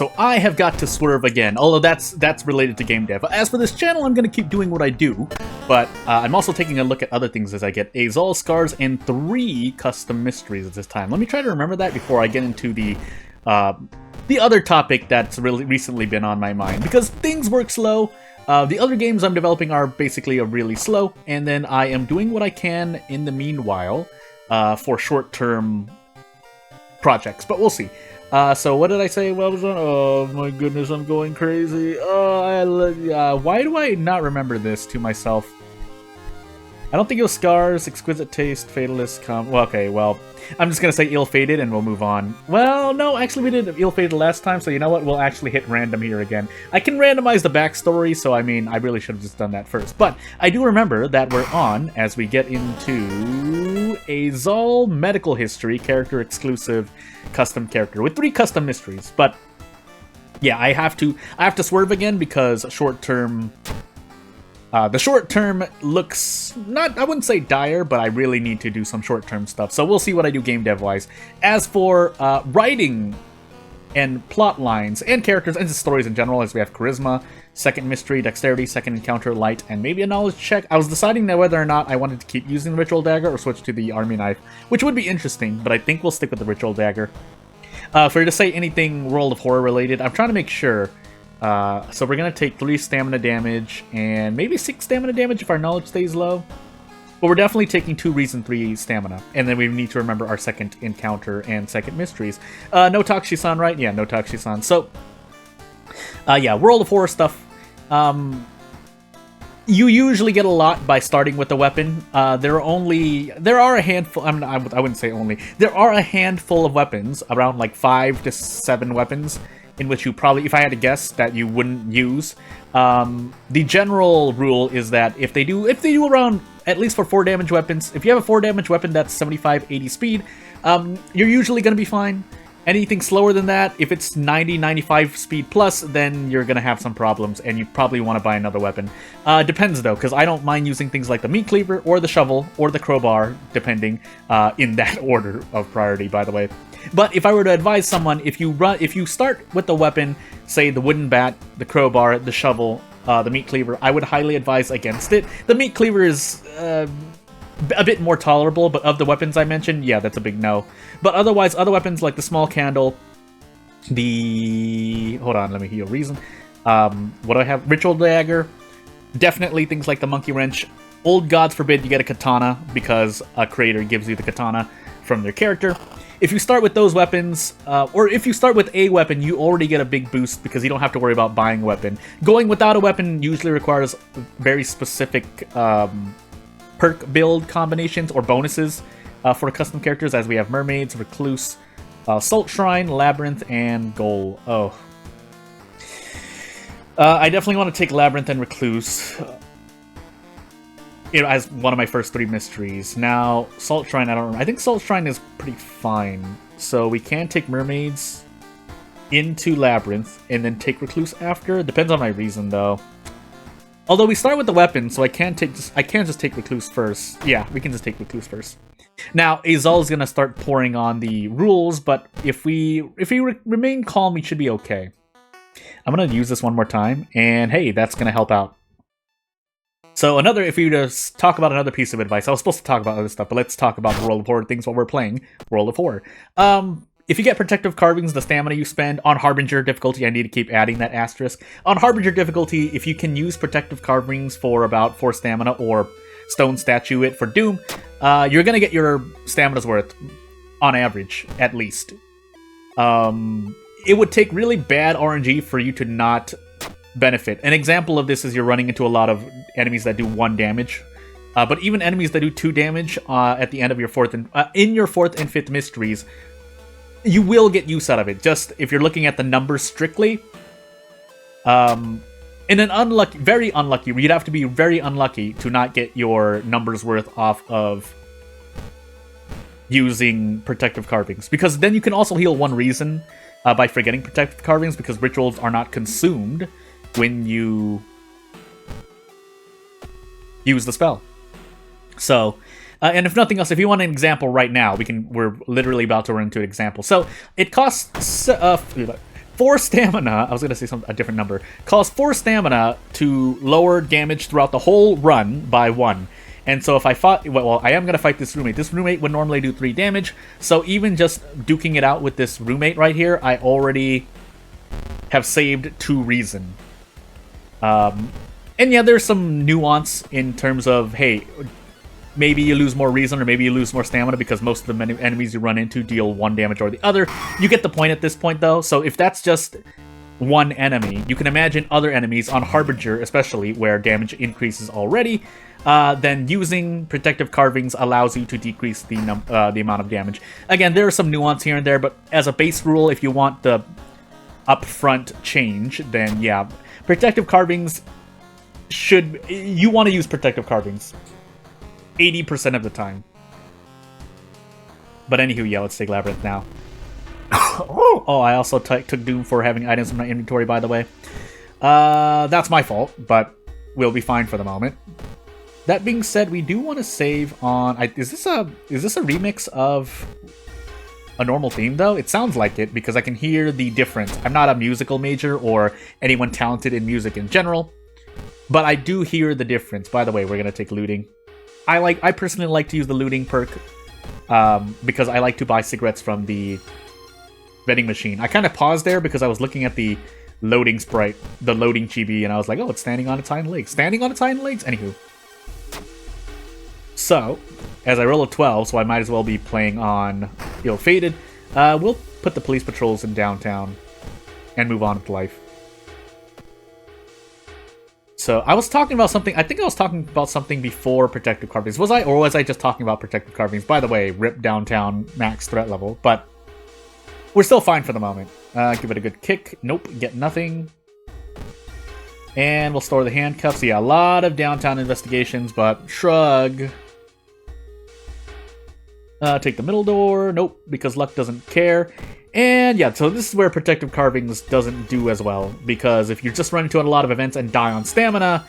so I have got to swerve again, although that's related to game dev. As for this channel, I'm going to keep doing what I do, but I'm also taking a look at other things as I get Azal Scars and 3 custom mysteries at this time. Let me try to remember that before I get into the other topic that's really recently been on my mind, because things work slow. The other games I'm developing are basically really slow, and then I am doing what I can in the meanwhile for short-term projects, but we'll see. So what did I say? What was on? Oh my goodness, I'm going crazy. Why do I not remember this to myself? I don't think it was Scars, Exquisite Taste, Fatalist, well, okay, well, I'm just gonna say Ill-Fated and we'll move on. Well, no, actually we did Ill-Fated last time, so you know what? We'll actually hit random here again. I can randomize the backstory, so I mean, I really should have just done that first. But I do remember that we're on as we get into Azal Medical History, character exclusive, custom character, with 3 custom mysteries. But yeah, I have to swerve again because short-term... the short-term looks not, I wouldn't say dire, but I really need to do some short-term stuff. So we'll see what I do game dev-wise. As for writing and plot lines and characters and stories in general, as we have Charisma, second mystery, Dexterity, second encounter, Light, and maybe a knowledge check. I was deciding now whether or not I wanted to keep using the Ritual Dagger or switch to the Army Knife, which would be interesting, but I think we'll stick with the Ritual Dagger. For you to say anything World of Horror related, I'm trying to make sure. So we're going to take 3 stamina damage, and maybe 6 stamina damage if our knowledge stays low. But we're definitely taking 2 reason 3 stamina. And then we need to remember our second encounter and second mysteries. No Takushi-san, right? Yeah, no Takushi-san. So, yeah, World of Horror stuff. You usually get a lot by starting with a weapon. There are a handful, I mean, I wouldn't say only. There are a handful of weapons, around like 5 to 7 weapons, in which you probably, if I had to guess, that you wouldn't use. The general rule is that if they do around, at least for 4 damage weapons, if you have a 4 damage weapon that's 75-80 speed, you're usually going to be fine. Anything slower than that, if it's 90-95 speed plus, then you're going to have some problems, and you probably want to buy another weapon. Depends, though, because I don't mind using things like the meat cleaver, or the shovel, or the crowbar, depending, in that order of priority, by the way. But if I were to advise someone, if you start with the weapon, say the wooden bat, the crowbar, the shovel, the meat cleaver, I would highly advise against it. The meat cleaver is a bit more tolerable, but of the weapons I mentioned, yeah, that's a big no. But otherwise, other weapons like the small candle, hold on, let me heal reason. What do I have? Ritual dagger, definitely things like the monkey wrench. Old gods forbid you get a katana, because a creator gives you the katana from their character. If you start with those weapons, or if you start with a weapon, you already get a big boost because you don't have to worry about buying a weapon. Going without a weapon usually requires very specific perk build combinations or bonuses for custom characters, as we have Mermaids, Recluse, Salt Shrine, Labyrinth, and Goal. Oh. I definitely want to take Labyrinth and Recluse as one of my first 3 mysteries. Now, Salt Shrine, I don't remember. I think Salt Shrine is pretty fine. So we can take Mermaids into Labyrinth and then take Recluse after. Depends on my reason, though. Although we start with the weapon, so I can't just take Recluse first. Yeah, we can just take Recluse first. Now, Azal is gonna start pouring on the rules, but if we remain calm, we should be okay. I'm gonna use this one more time, and hey, that's gonna help out. So if we were to talk about another piece of advice, I was supposed to talk about other stuff, but let's talk about World of Horror things while we're playing World of Horror. If you get Protective Carvings, the stamina you spend on Harbinger difficulty, I need to keep adding that asterisk. On Harbinger difficulty, if you can use Protective Carvings for about 4 stamina, or Stone Statue it for Doom, you're gonna get your stamina's worth, on average, at least. It would take really bad RNG for you to not benefit. An example of this is you're running into a lot of enemies that do 1 damage. But even enemies that do 2 damage at the end of your 4th and in your 4th and 5th mysteries, you will get use out of it. Just if you're looking at the numbers strictly, in an very unlucky, you'd have to be very unlucky to not get your numbers worth off of using Protective Carvings, because then you can also heal 1 reason by forgetting Protective Carvings, because rituals are not consumed when you use the spell. So, and if nothing else, if you want an example right now, we're literally about to run into an example. So, it costs 4 stamina. I was going to say a different number. Costs 4 stamina to lower damage throughout the whole run by 1. And so if I fought... Well, I am going to fight this roommate. This roommate would normally do 3 damage. So even just duking it out with this roommate right here, I already have saved 2 reason. And yeah, there's some nuance in terms of, hey, maybe you lose more reason or maybe you lose more stamina because most of the enemies you run into deal 1 damage or the other. You get the point at this point, though. So if that's just one enemy, you can imagine other enemies on Harbinger, especially, where damage increases already. Then using Protective Carvings allows you to decrease the amount of damage. Again, there is some nuance here and there, but as a base rule, if you want the upfront change, then yeah, Protective Carvings you want to use Protective Carvings 80% of the time. But anywho, yeah, let's take Labyrinth now. Oh, I also took Doom for having items in my inventory, by the way. That's my fault, but we'll be fine for the moment. That being said, we do want to save on... Is this a remix of a normal theme, though? It sounds like it, because I can hear the difference. I'm not a musical major or anyone talented in music in general, but I do hear the difference. By the way, we're going to take looting. I personally like to use the looting perk because I like to buy cigarettes from the vending machine. I kind of paused there because I was looking at the loading sprite, the loading chibi, and I was like, oh, it's standing on its hind legs. Standing on its hind legs? Anywho. So, as I roll a 12, so I might as well be playing on Ill-Fated, we'll put the police patrols in downtown and move on with life. So, I was talking about something, I think I was talking about something before Protective Carvings. Was I? Or was I just talking about Protective Carvings? By the way, rip downtown max threat level, but we're still fine for the moment. Give it a good kick. Nope, get nothing. And we'll store the handcuffs. Yeah, a lot of downtown investigations, but shrug. Take the middle door. Nope, because luck doesn't care. And yeah, so this is where Protective Carvings doesn't do as well, because if you just run into a lot of events and die on stamina,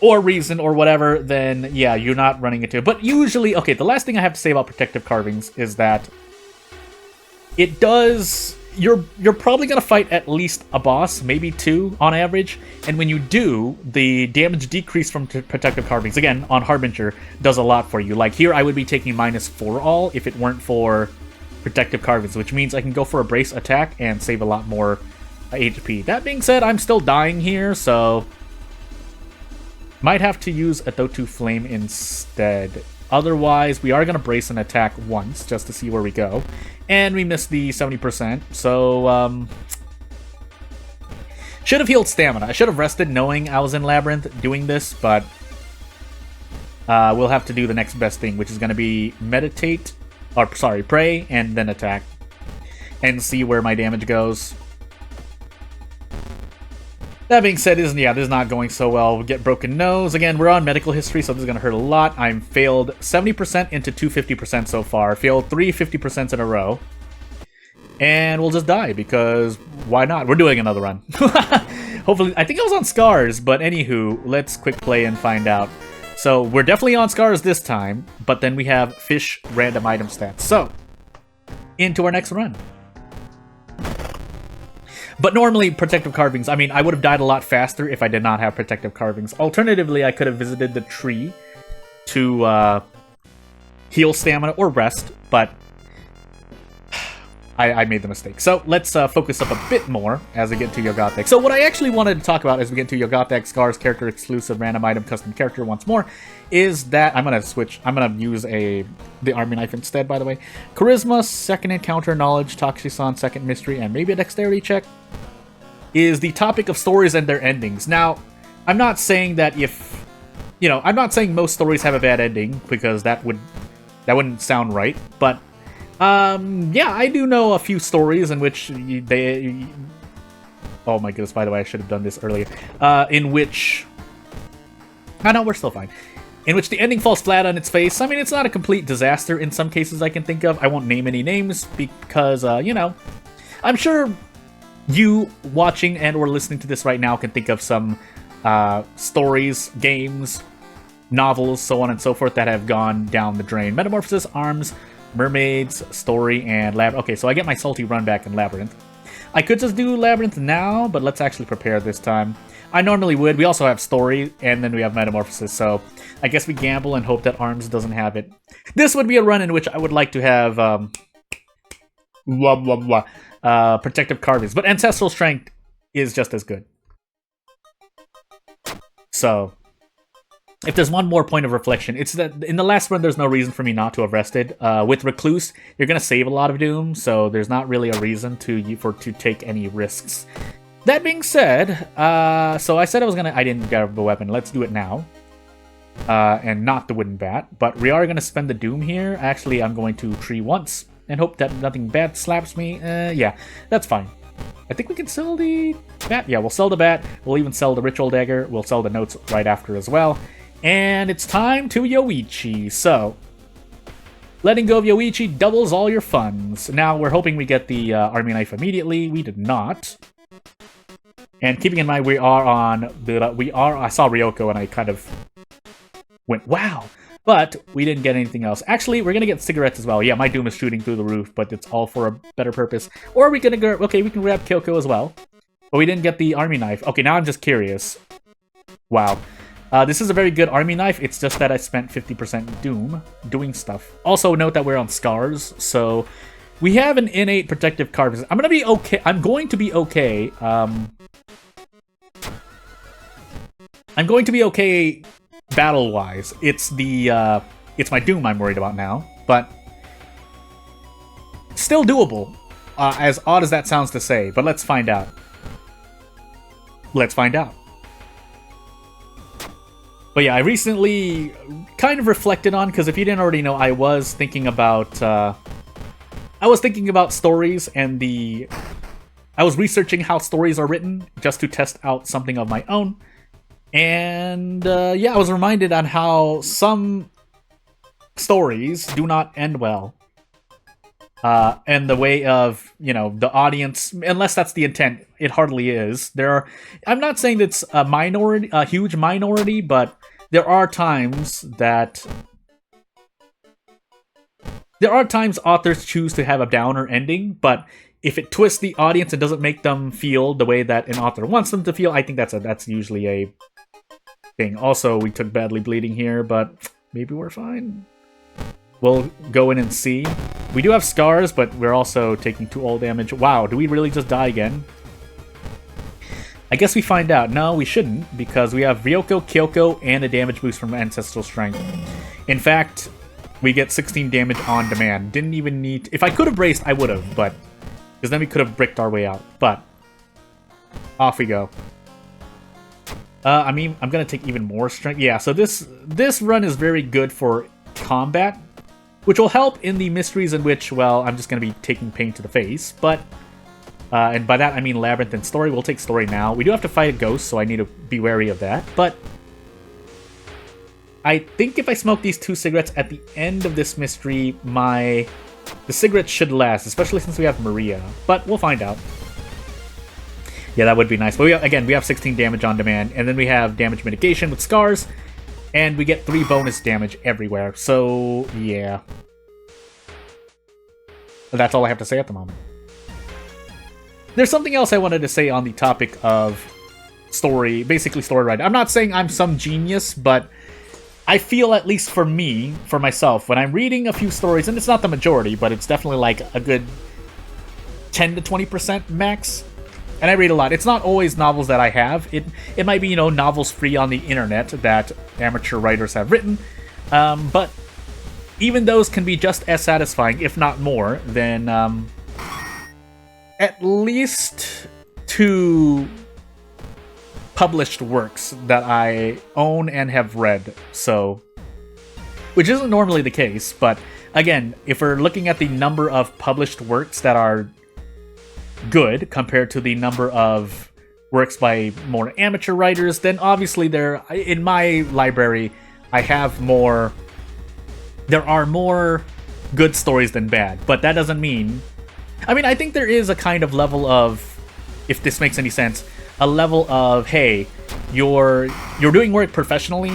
or reason, or whatever, then yeah, you're not running into it. But usually, okay, the last thing I have to say about Protective Carvings is that it does... You're probably going to fight at least a boss, maybe 2 on average, and when you do, the damage decrease from Protective Carvings, again, on Harbinger, does a lot for you. Like here, I would be taking -4 all if it weren't for Protective Carvings, which means I can go for a brace attack and save a lot more HP. That being said, I'm still dying here, so might have to use a Dotu Flame instead. Otherwise, we are going to brace an attack once, just to see where we go. And we missed the 70%, so, should have healed stamina. I should have rested knowing I was in Labyrinth doing this, but we'll have to do the next best thing, which is going to be meditate, or, sorry, pray, and then attack. And see where my damage goes. That being said, this is not going so well. We'll get broken nose. Again, we're on medical history, so this is going to hurt a lot. I'm failed 70% into 250% so far. Failed 3 50% in a row. And we'll just die, because why not? We're doing another run. Hopefully, I think I was on Scars, but anywho, let's quick play and find out. So, we're definitely on Scars this time, but then we have Fish random item stats. So, into our next run. But normally, Protective Carvings, I mean, I would have died a lot faster if I did not have Protective Carvings. Alternatively, I could have visited the tree to heal stamina or rest, but I made the mistake. So let's focus up a bit more as we get to Yogatek. So what I actually wanted to talk about as we get to Yogatek, Scars, character exclusive, random item, custom character once more, is that I'm going to switch. I'm going to use the army knife instead, by the way. Charisma, second encounter, knowledge, Toxisan, second mystery, and maybe a dexterity check is the topic of stories and their endings. Now, I'm not saying that if, you know, I'm not saying most stories have a bad ending, because that wouldn't sound right, but yeah, I do know a few stories in which they... Oh my goodness, by the way, I should have done this earlier. In which... Oh no, we're still fine. In which the ending falls flat on its face. I mean, it's not a complete disaster in some cases I can think of. I won't name any names because, you know, I'm sure you watching and or listening to this right now can think of some stories, games, novels, so on and so forth that have gone down the drain. Metamorphosis, Arms, Mermaids, Story, and Labyrinth. Okay, so I get my salty run back in Labyrinth. I could just do Labyrinth now, but let's actually prepare this time. I normally would. We also have Story, and then we have Metamorphosis, so I guess we gamble and hope that Arms doesn't have it. This would be a run in which I would like to have Protective Carvings, but Ancestral Strength is just as good. So, if there's one more point of reflection, it's that in the last run there's no reason for me not to have rested. With Recluse, you're going to save a lot of Doom, so there's not really a reason to take any risks. That being said, so I said I didn't grab a weapon. Let's do it now. And not the wooden bat. But we are going to spend the Doom here. Actually, I'm going to tree once and hope that nothing bad slaps me. Yeah, that's fine. I think we can sell the bat. Yeah, we'll sell the bat. We'll even sell the Ritual Dagger. We'll sell the notes right after as well. And it's time to Yoichi. So, letting go of Yoichi doubles all your funds. Now, we're hoping we get the Army Knife immediately. We did not. And keeping in mind, I saw Ryoko and I kind of went, wow. But we didn't get anything else. Actually, we're going to get cigarettes as well. Yeah, my Doom is shooting through the roof, but it's all for a better purpose. Or we can grab Kyoko as well. But we didn't get the Army Knife. Okay, now I'm just curious. Wow. This is a very good Army Knife. It's just that I spent 50% Doom doing stuff. Also, note that we're on Scars, so we have an innate Protective Carvings. I'm going to be okay. I'm going to be okay. I'm going to be okay battle-wise. It's my Doom I'm worried about now, but still doable. As odd as that sounds to say, but let's find out. Let's find out. But yeah, I recently kind of reflected on, because if you didn't already know, I was thinking about stories and I was researching how stories are written just to test out something of my own. And yeah, I was reminded on how some stories do not end well. And the way of, the audience, unless that's the intent, it hardly is. I'm not saying it's a huge minority, but there are times authors choose to have a downer ending, but if it twists the audience and doesn't make them feel the way that an author wants them to feel, I think that's usually a thing. Also, we took Badly Bleeding here, but maybe we're fine. We'll go in and see. We do have Scars, but we're also taking 2 all damage. Wow, do we really just die again? I guess we find out. No, we shouldn't, because we have Ryoko, Kyoko, and a damage boost from Ancestral Strength. In fact, we get 16 damage on demand. Didn't even need... If I could have braced, I would have, but... Because then we could have bricked our way out. But, off we go. I mean, I'm going to take even more strength. Yeah, so this run is very good for combat, which will help in the mysteries in which, well, I'm just going to be taking pain to the face, but... and by that, I mean Labyrinth and Story. We'll take Story now. We do have to fight a ghost, so I need to be wary of that. But I think if I smoke these 2 cigarettes at the end of this mystery, the cigarettes should last, especially since we have Maria. But we'll find out. Yeah, that would be nice. But we have 16 damage on demand, and then we have damage mitigation with Scars, and we get 3 bonus damage everywhere. So, yeah. That's all I have to say at the moment. There's something else I wanted to say on the topic of story, basically story writing. I'm not saying I'm some genius, but I feel, at least for me, for myself, when I'm reading a few stories, and it's not the majority, but it's definitely like a good 10 to 20% max, and I read a lot. It's not always novels that I have. It might be, novels free on the internet that amateur writers have written, but even those can be just as satisfying, if not more, than... at least 2 published works that I own and have read, so... Which isn't normally the case, but again, if we're looking at the number of published works that are good compared to the number of works by more amateur writers, then obviously in my library, there are more good stories than bad, but that doesn't mean... I mean, I think there is a kind of level of, if this makes any sense, a level of, hey, you're doing work professionally,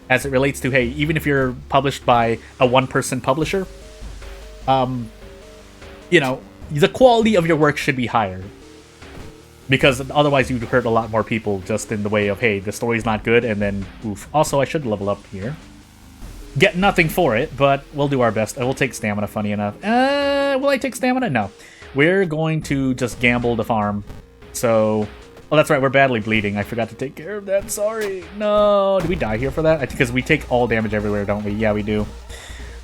as it relates to, hey, even if you're published by a one-person publisher, the quality of your work should be higher. Because otherwise you'd hurt a lot more people just in the way of, hey, the story's not good, and then oof. Also, I should level up here. Get nothing for it, but we'll do our best. I will take stamina, funny enough. Will I take stamina? No. We're going to just gamble the farm. So... Oh, that's right, we're badly bleeding. I forgot to take care of that. Sorry. No. Did we die here for that? Because we take all damage everywhere, don't we? Yeah, we do.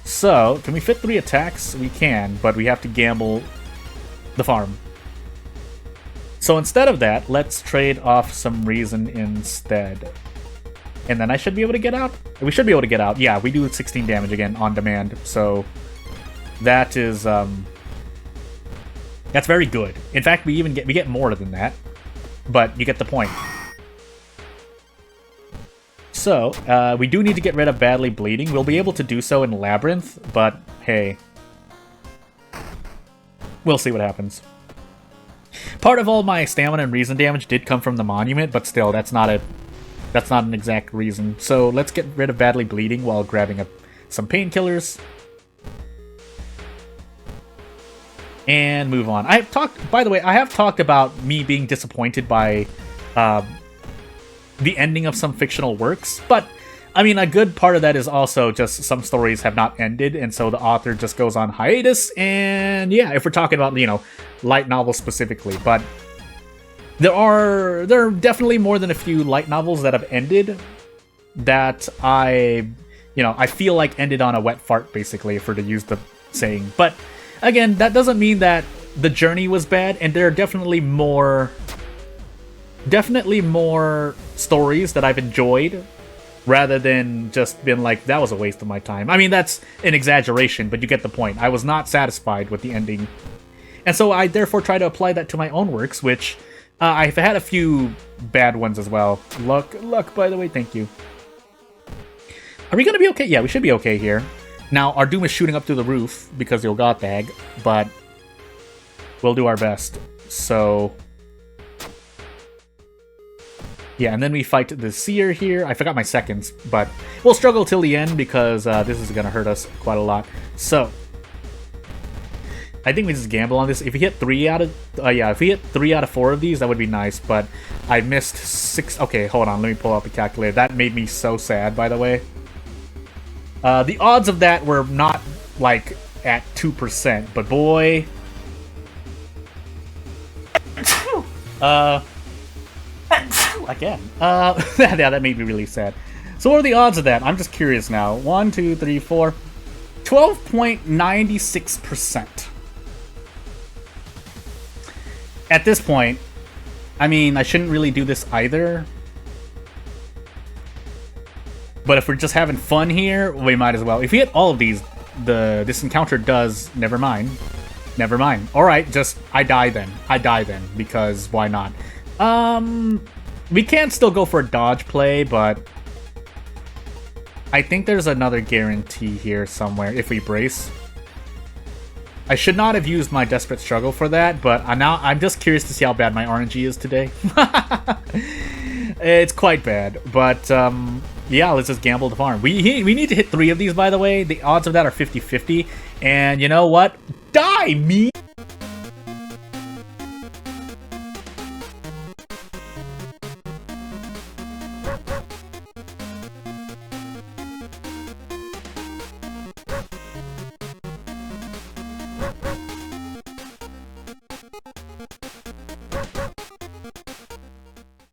So, can we fit 3 attacks? We can, but we have to gamble the farm. So instead of that, let's trade off some reason instead. And then I should be able to get out? We should be able to get out. Yeah, we do 16 damage again on demand. So that is that's very good. In fact, we get more than that. But you get the point. So, we do need to get rid of badly bleeding. We'll be able to do so in Labyrinth, but hey. We'll see what happens. Part of all my stamina and reason damage did come from the monument, but still, that's not an exact reason. So let's get rid of badly bleeding while grabbing up some painkillers. And move on. By the way, I have talked about me being disappointed by the ending of some fictional works, but I mean, a good part of that is also just some stories have not ended, and so the author just goes on hiatus, and yeah, if we're talking about, you know, light novels specifically, but there are definitely more than a few light novels that have ended that I feel like ended on a wet fart, basically, if we're to use the saying. But again, that doesn't mean that the journey was bad, and there are definitely more stories that I've enjoyed rather than just been like, that was a waste of my time. I mean, that's an exaggeration, but you get the point. I was not satisfied with the ending. And so I therefore try to apply that to my own works, which I've had a few bad ones as well. Luck, by the way, thank you. Are we going to be okay? Yeah, we should be okay here. Now, our Doom is shooting up through the roof because you'll got bag, but we'll do our best. So... yeah, and then we fight the Seer here. I forgot my seconds, but we'll struggle till the end because this is going to hurt us quite a lot. So, I think we just gamble on this. If we hit 3 out of... if we hit 3 out of 4 of these, that would be nice, but I missed 6... Okay, hold on, let me pull up the calculator. That made me so sad, by the way. The odds of that were not, like, at 2%, but boy... again. Yeah, that made me really sad. So what are the odds of that? I'm just curious now. 1, 2, 3, 4... 12.96%. At this point, I mean, I shouldn't really do this either. But if we're just having fun here, we might as well. If we hit all of these, this encounter does... Never mind. Never mind. Alright, just... I die then, because why not? We can still go for a dodge play, but... I think there's another guarantee here somewhere, if we brace. I should not have used my Desperate Struggle for that, but I'm just curious to see how bad my RNG is today. It's quite bad, but yeah, let's just gamble the farm. We need to hit 3 of these, by the way. The odds of that are 50-50, and you know what? Die, me!